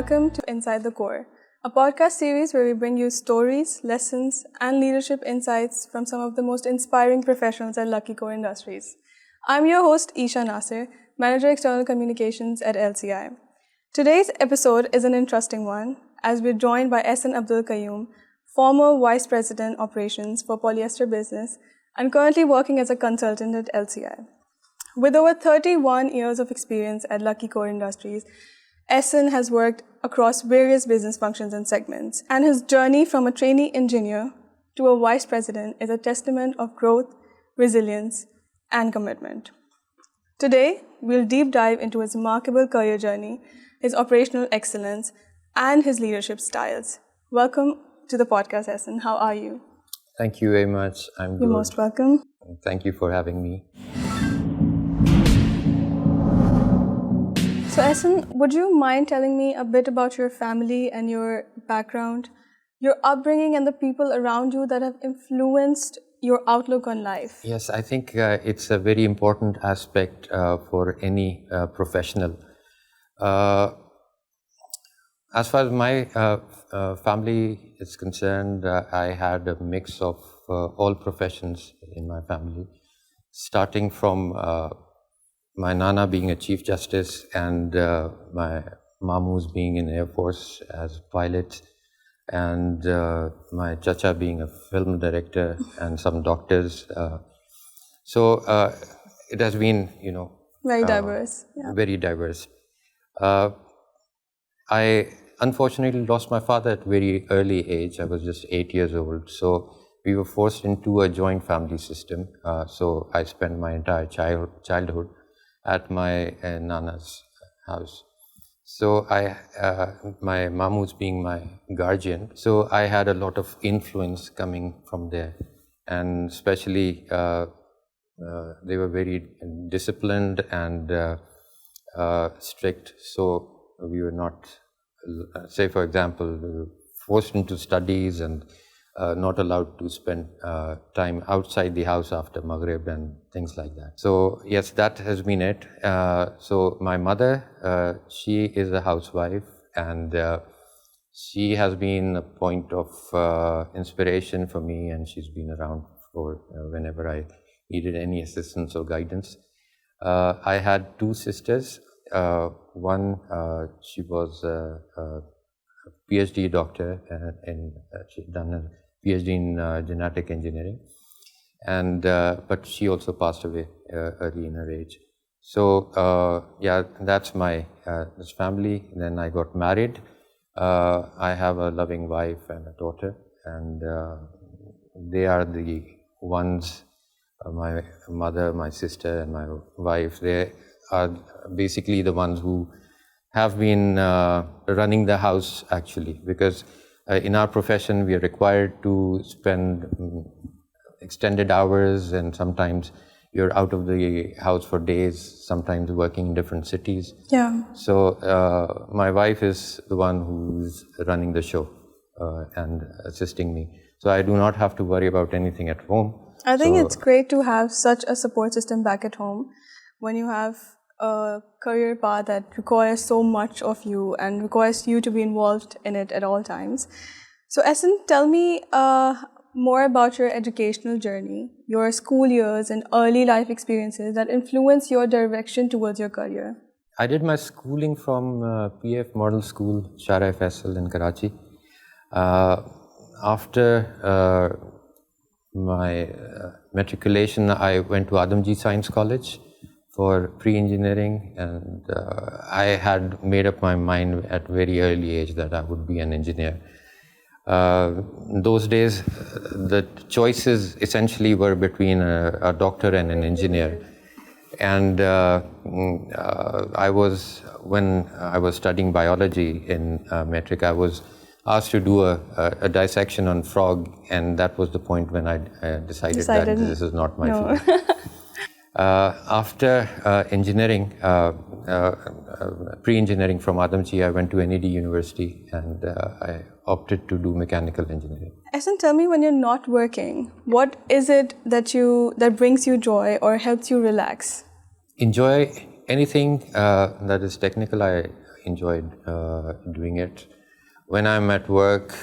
welcome to Inside the Core, a podcast series where we bring you stories, lessons, and leadership insights from some of the most inspiring professionals at Lucky Core Industries. I'm your host, Isha Nasir, Manager External Communications at LCI. Today's episode is an interesting one, as we're joined by Ahsan Abdul Qayoom, former Vice President Operations for Polyester Business and currently working as a consultant at LCI. With over 31 years of experience at Lucky Core Industries, Ahsan has worked across various business functions and segments, and his journey from a trainee engineer to a vice president is a testament of growth, resilience, and commitment. Today, we'll deep dive into his remarkable career journey, his operational excellence, and his leadership styles. Welcome to the podcast, Ahsan. How are you? Thank you very much. I'm good. You're most welcome. Thank you for having me. So, Ahsan, would you mind telling me a bit about your family and your background, your upbringing, and the people around you that have influenced your outlook on life? Yes, I think it's a very important aspect for any professional. As far as my family is concerned, I had a mix of all professions in my family, starting from my Nana being a Chief Justice and my Mamus being in Air Force as pilot, and my Chacha being a film director and some doctors. So it has been, Very diverse. Yeah. Very diverse. I unfortunately lost my father at a very early age. I was just 8 years old. So we were forced into a joint family system. So I spent my entire childhood at my Nana's house. So my Mamus being my guardian, so I had a lot of influence coming from there, and especially they were very disciplined and strict. So we were not, say for example, we were forced into studies and not allowed to spend time outside the house after Maghrib and things like that. So yes, that has been it. So my mother, she is a housewife, and she has been a point of inspiration for me, and she's been around for whenever I needed any assistance or guidance. I had two sisters. One, she was a PhD doctor, and she'd done a PhD in genetic engineering, and but she also passed away early in her age. So yeah, that's my this family. Then I got married. I have a loving wife and a daughter, and they are the ones. My mother, my sister, and my wife. They are basically the ones who have been running the house, actually, because in our profession we are required to spend extended hours, and sometimes you're out of the house for days, sometimes working in different cities. Yeah. So my wife is the one who's running the show and assisting me. So I do not have to worry about anything at home. I think it's great to have such a support system back at home when you have a career path that requires so much of you and requires you to be involved in it at all times. So Ahsan, tell me more about your educational journey, your school years and early life experiences that influence your direction towards your career. I did my schooling from PF Model School, Shara Faisal in Karachi. After my matriculation, I went to Adamji Science College for pre-engineering, and I had made up my mind at a very early age that I would be an engineer. Those days, the choices essentially were between a doctor and an engineer. And when I was studying biology in metric, I was asked to do a dissection on frog, and that was the point when I decided that this is not my field. After engineering, pre-engineering from Adamji, I went to NED University, and I opted to do mechanical engineering. Ahsan, tell me, when you're not working, what is it that brings you joy or helps you relax? Enjoy anything that is technical. I enjoyed doing it. When I'm at work,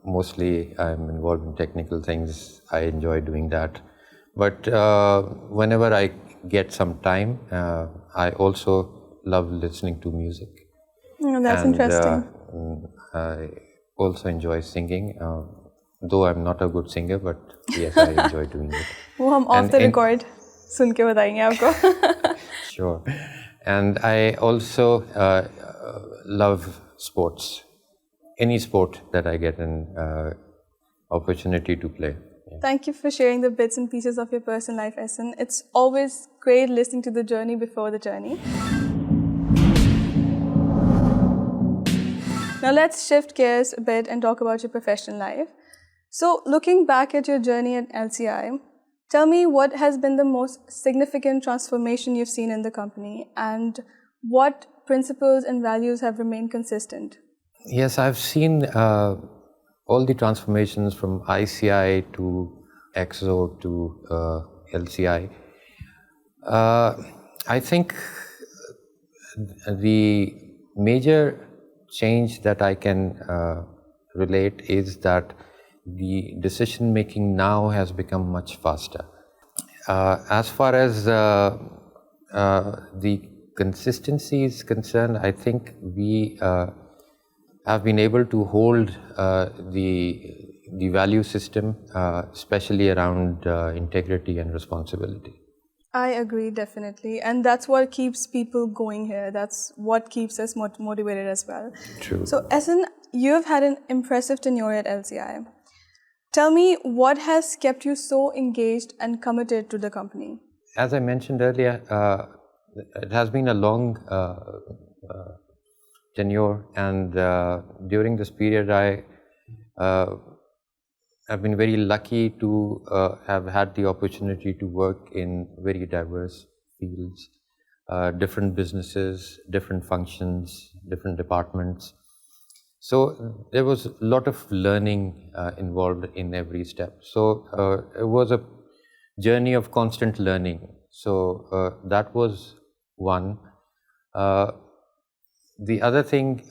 mostly I'm involved in technical things. I enjoy doing that. But whenever I get some time, I also love listening to music. That's interesting. I also enjoy singing, though I'm not a good singer, but yes, I enjoy doing it. वो हम off the record सुन के बताएंगे आपको. Sure. And I also love sports. Any sport that I get an opportunity to play. Yeah. Thank you for sharing the bits and pieces of your personal life, Ahsan. It's always great listening to the journey before the journey. Now let's shift gears a bit and talk about your professional life. So looking back at your journey at LCI, tell me what has been the most significant transformation you've seen in the company and what principles and values have remained consistent? Yes, I've seen all the transformations from ICI to EXO to LCI. I think the major change that I can relate is that the decision making now has become much faster. As far as the consistency is concerned, I think we have been able to hold the value system, especially around integrity and responsibility. I agree, definitely. And that's what keeps people going here. That's what keeps us motivated as well. True. So, Ahsan, you have had an impressive tenure at LCI. Tell me, what has kept you so engaged and committed to the company? As I mentioned earlier, it has been a long tenure, and during this period, I've been very lucky to have had the opportunity to work in very diverse fields, different businesses, different functions, different departments. So there was a lot of learning involved in every step. So it was a journey of constant learning. So that was one. The other thing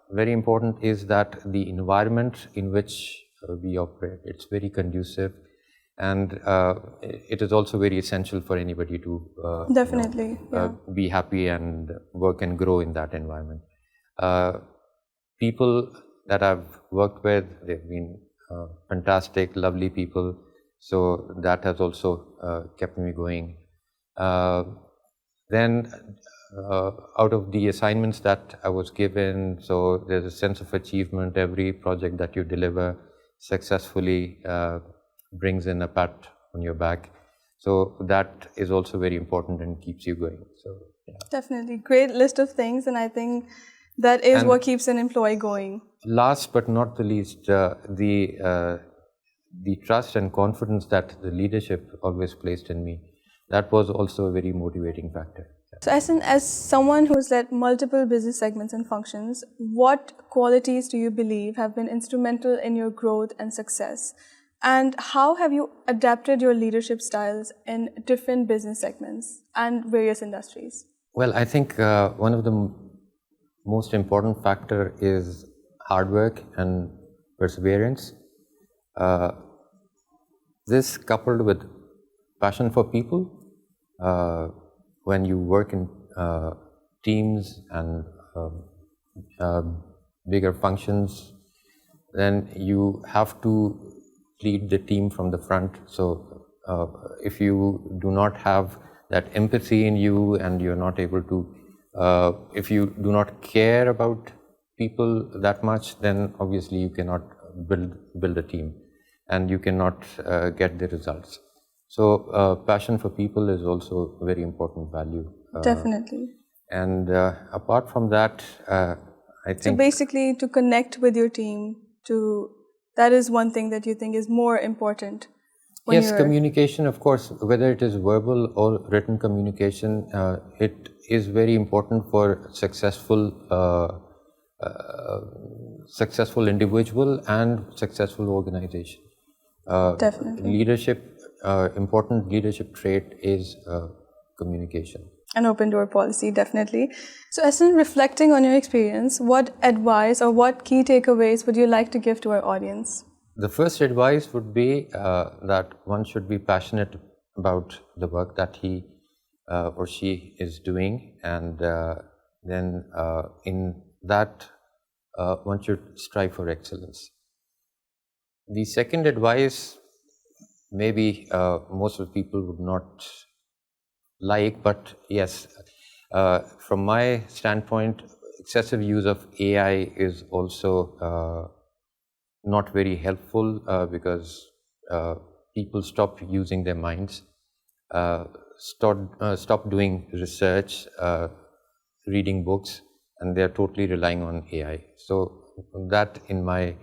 very important is that the environment in which we operate, it's very conducive, and it is also very essential for anybody to Definitely, be happy and work and grow in that environment. People that I've worked with, they've been fantastic, lovely people. So that has also kept me going. Then out of the assignments that I was given, so there's a sense of achievement. Every project that you deliver successfully brings in a pat on your back. So that is also very important and keeps you going. So yeah. Definitely. Great list of things, and I think that is what keeps an employee going. Last but not the least, the trust and confidence that the leadership always placed in me, that was also a very motivating factor. So Ahsan, as someone who's led multiple business segments and functions, what qualities do you believe have been instrumental in your growth and success? And how have you adapted your leadership styles in different business segments and various industries? Well, I think one of the most important factor is hard work and perseverance. This coupled with passion for people, when you work in teams and bigger functions, then you have to lead the team from the front. So if you do not have that empathy in you and you're not able to, if you do not care about people that much, then obviously you cannot build a team and you cannot get the results. So passion for people is also a very important value. Definitely. And apart from that, I think... So basically to connect with your team, that is one thing that you think is more important. Yes, communication, of course, whether it is verbal or written communication, it is very important for successful individual and successful organization. Definitely. Leadership, important leadership trait is communication. An open door policy, definitely. So, Ahsan, reflecting on your experience, what advice or what key takeaways would you like to give to our audience? The first advice would be that one should be passionate about the work that he or she is doing, and then in that one should strive for excellence. The second advice, maybe most of the people would not like, but yes, from my standpoint, excessive use of AI is also not very helpful because people stop using their minds, stop doing research, reading books, and they're totally relying on AI. So that, in my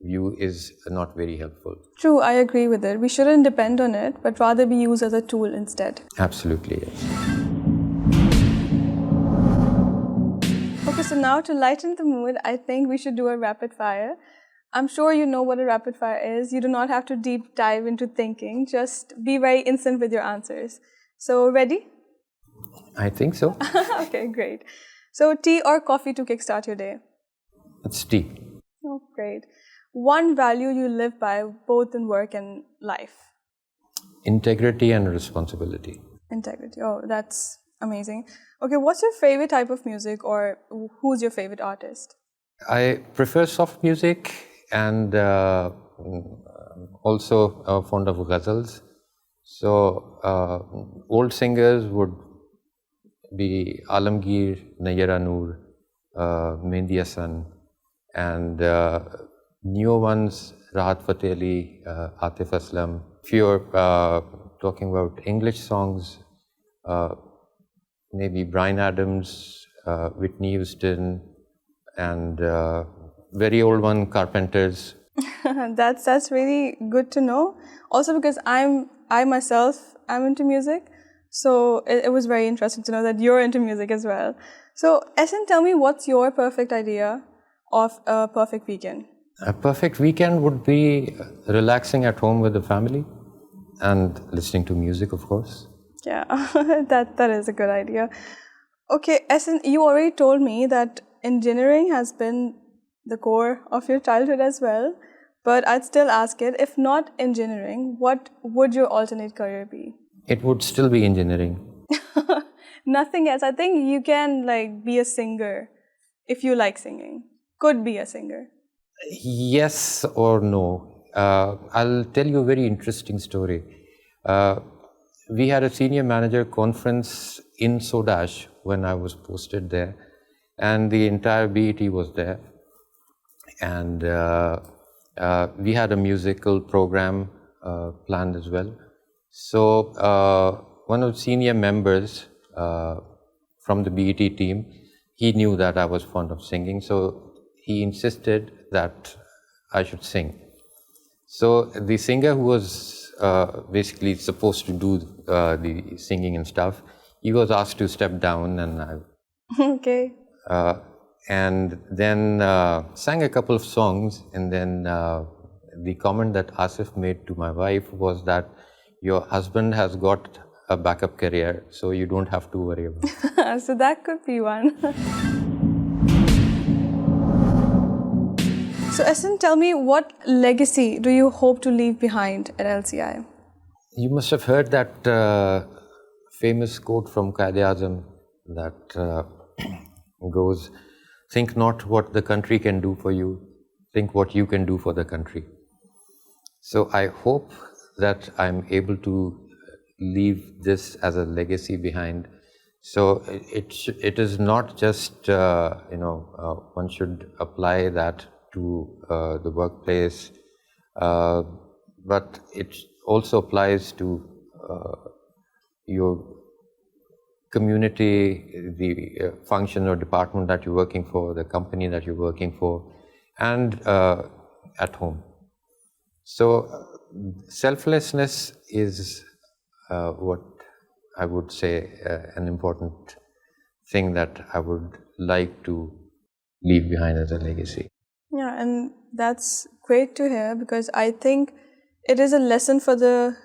view, is not very helpful. True, I agree with it. We shouldn't depend on it, but rather be used as a tool instead. Absolutely, yes. Okay, so now to lighten the mood, I think we should do a rapid fire. I'm sure you know what a rapid fire is. You do not have to deep dive into thinking, just be very instant with your answers. So, ready? I think so. Okay, great. So, tea or coffee to kickstart your day? It's tea. Oh, great. One value you live by both in work and life? Integrity and responsibility. Integrity. Oh, that's amazing. Okay, what's your favorite type of music, or who's your favorite artist? I prefer soft music, and also fond of ghazals. So old singers would be Alamgir, Nayyara Noor, Mehndi Hasan, and newer ones, Rahat Fateh Ali, Atif Aslam. If you're talking about English songs, maybe Bryan Adams, Whitney Houston, and very old one, Carpenters. That's really good to know. Also, because I myself am into music, so it was very interesting to know that you're into music as well. So, Ahsan, tell me, what's your perfect idea of a perfect weekend? A perfect weekend would be relaxing at home with the family and listening to music, of course. Yeah, that is a good idea. Okay, Ahsan, you already told me that engineering has been the core of your childhood as well, but I'd still ask it, if not engineering, what would your alternate career be? It would still be engineering. Nothing else. I think you can be a singer if you like singing. Could be a singer. Yes or no. I'll tell you a very interesting story. We had a senior manager conference in Sodash when I was posted there, and the entire BET was there. And we had a musical program planned as well. So one of the senior members from the BET team, he knew that I was fond of singing, so he insisted that I should sing. So the singer who was basically supposed to do the singing and stuff, he was asked to step down, and I Okay. and then sang a couple of songs, and then the comment that Asif made to my wife was that your husband has got a backup career, so you don't have to worry about it. So that could be one. So, Ahsan, tell me, what legacy do you hope to leave behind at LCI? You must have heard that famous quote from Quaid-e-Azam that goes, "Think not what the country can do for you, think what you can do for the country." So I hope that I'm able to leave this as a legacy behind. So it is not just one should apply that to the workplace, but it also applies to your community, the function or department that you're working for, the company that you're working for, and at home. So selflessness is what I would say an important thing that I would like to leave behind as a legacy. Yeah, and that's great to hear, because I think it is a lesson for the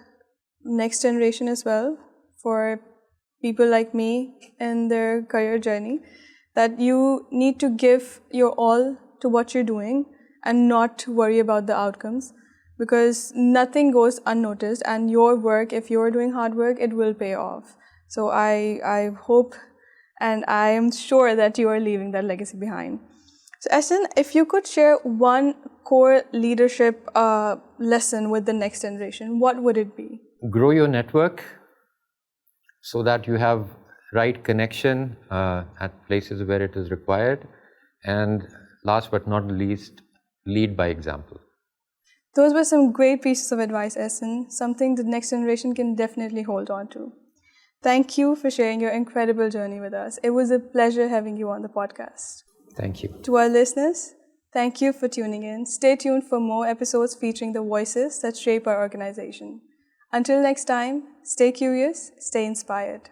next generation as well, for people like me in their career journey, that you need to give your all to what you're doing and not worry about the outcomes, because nothing goes unnoticed, and your work, if you're doing hard work, it will pay off. So I hope and I am sure that you are leaving that legacy behind. So Ahsan, if you could share one core leadership lesson with the next generation, what would it be? Grow your network so that you have right connection at places where it is required. And last but not least, lead by example. Those were some great pieces of advice, Ahsan, something the next generation can definitely hold on to. Thank you for sharing your incredible journey with us. It was a pleasure having you on the podcast. Thank you. To our listeners, thank you for tuning in. Stay tuned for more episodes featuring the voices that shape our organization. Until next time, stay curious, stay inspired.